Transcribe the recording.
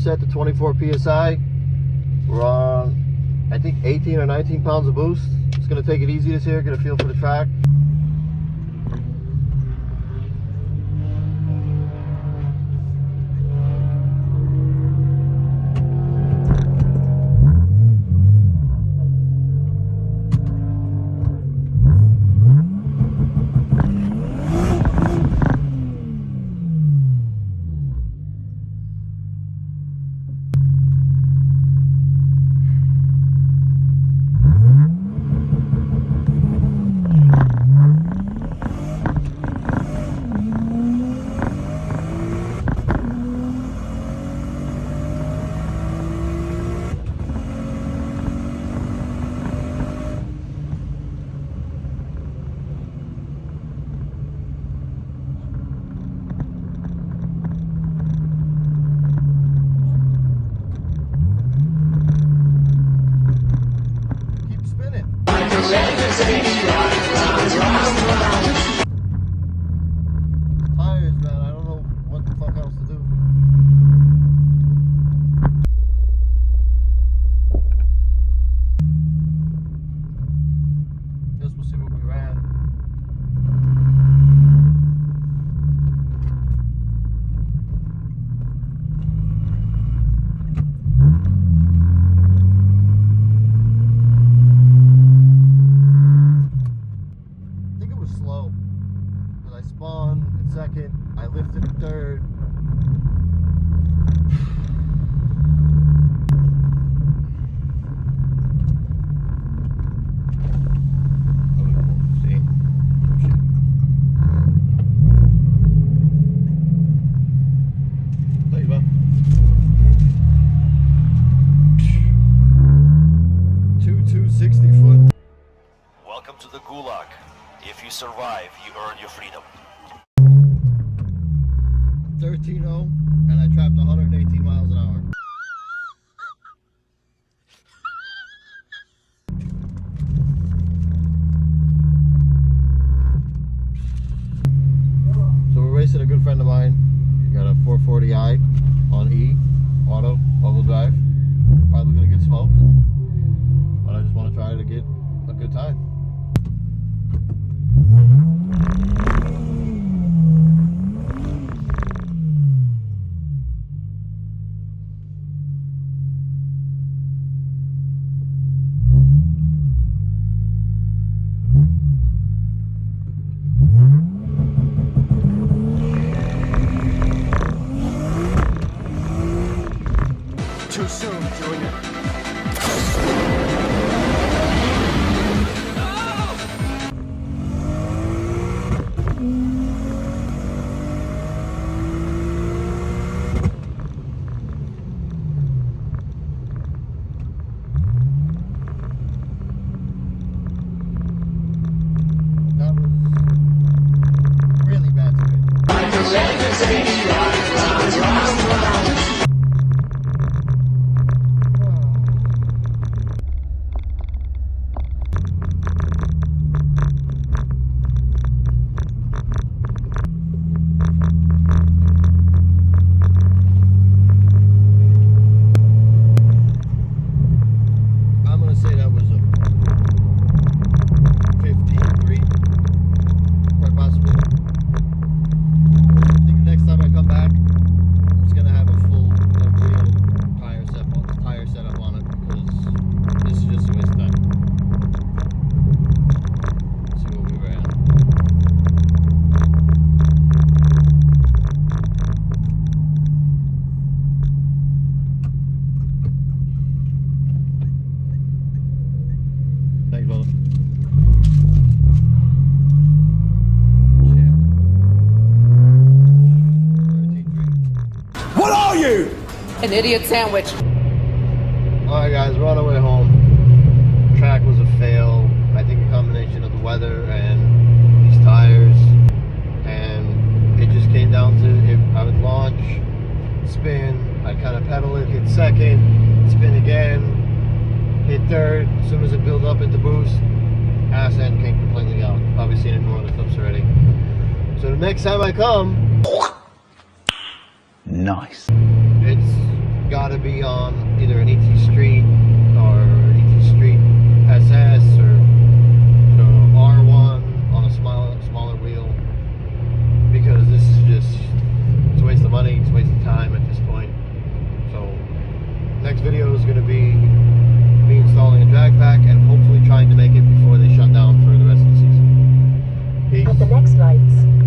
set to 24 psi. We're on, I think, 18 or 19 pounds of boost. Just gonna take it easy this year, get a feel for the track. Tires, man, I don't know what the fuck else to do. Guess we'll see what we ran. Slow, because I spawned in second, I lifted in third. There you go. 260 foot. Welcome to the Gulag. If you survive, you earn your freedom. 13-0, and I trapped 118 miles an hour. So we're racing a good friend of mine. He got a 440i on E, auto, all-wheel drive. Probably gonna get smoked, but I just want to try to get a good time. Too soon, Junior. That was really bad spin. I'm gonna say that was a 15-3, quite possibly. I think next time I come back, I'm just gonna have a full, real tire setup on it, because this is just a waste of time. Let's see what we ran. Thanks, brother. What are you? An idiot sandwich. Alright guys, we're on our way home. Track was a fail. I think a combination of the weather and these tires. And it just came down to, I would launch, spin, I'd kind of pedal it, hit second, spin again, hit third. As soon as it built up into boost, ass end came completely out. Probably seen it in one of the clips already. So the next time I come, Nice. it's got to be on either an ET Street or ET Street SS or R1 on a smaller wheel, because this is just, it's a waste of money, it's a waste of time at this point. So next video is going to be me installing a drag pack and hopefully trying to make it before they shut down for the rest of the season. Peace. At the next lights,